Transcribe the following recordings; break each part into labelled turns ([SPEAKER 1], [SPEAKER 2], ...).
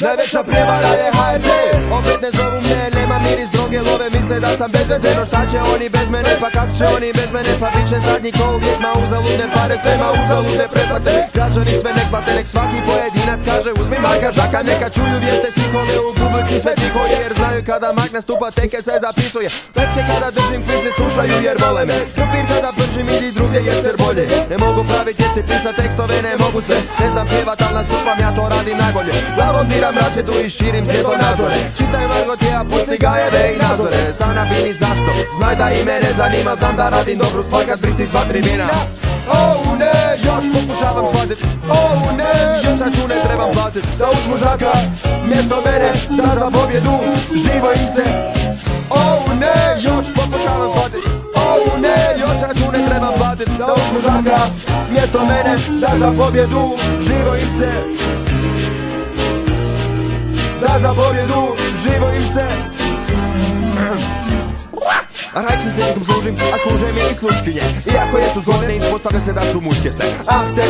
[SPEAKER 1] Najveća prijevara je HRT. Opet ne zovu me, nema miris droge, love misle da sam bez veze. No šta će oni bez mene, pa kak će oni bez mene? Pa bit će zadnji ko uvijek, ma uzaludne pare, sve ma uzaludne pretplate. Građani sve nek plate, nek svaki pojedinac kaže uzmi Marka Žaka. Neka čuju vješte stihove u publici sve tiho je, jer znaju kada Mark nastupa teke se zapisuje. Lekcije kada držim klinci slušaju jer vole me. Krupir kada pržim idi drugdje jester bolje. Ne mogu pravit jesti, pisat tekstove ne mogu sve. Ne znam pjevat al nastupam, ja to radim najbolje. Glavom diram rasvjetu i širim svjetonazore. Čitaj Margotija, pusti Gajeve i Nazore. Sam na bini zašto, znaj da i mene zanima. Znam da radim dobru stvar kad prišti sva tribina. Oh ne, još pokušavam shvatit. Oh ne, još račune trebam platit. Da uzmu Žaka, mjesto mene, da za pobjedu živo im se. Oh ne, još pokušavam shvatit. Oh ne, još račune trebam platit. Da uzmu Žaka, mjesto mene, da za pobjedu živo im se. Da za pobjedu živo im se. Rajčnim jezikom služim, a služe mi i sluškinje. Iako jesu zgodne, ispostavlja se da su muške sve. Ah, te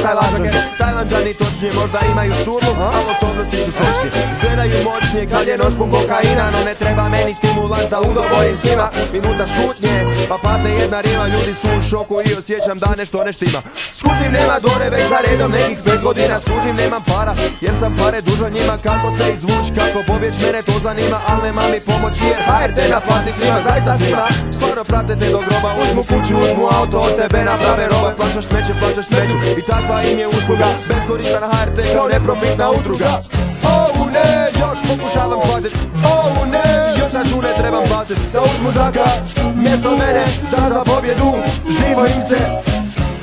[SPEAKER 1] Tajlanđani točnije možda imaju surnu, ali osobnosti su slični. Izgledaju moćnije kad je nož pun kokaina, no ne treba meni stimulans da udovoljim svima. Minuta šutnje, pa padne jedna rima, ljudi su u šoku i osjećam da nešto ne štima. Skužim nema dore već za redom nekih 5 godina, skužim nemam para, jer sam pare dužan njima. Kako se izvuć, kako pobjeć, mene to zanima, al nema mi pomoći jer HRT naplati svima, zaista svima. Stvarno prate te do groba, uzmu kuću, uzmu auto, od tebe naprave roba. Plaćaš smeću i takva im je usluga. Beskoristan HRT kao neprofitna udruga. Oh ne, još pokušavam shvatit. Oh ne, još račune trebam platit. Da uzmu Žaka, mjesto mene, da za pobjedu živo im se.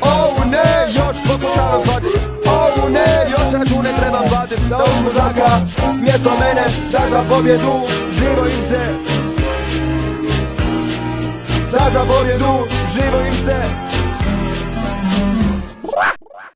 [SPEAKER 1] Oh ne, još pokušavam shvatit. Oh ne, još račune trebam platit. Da uzmu Žaka, mjesto mene, da za pobjedu živo im se. Da za pobjedu živo im se.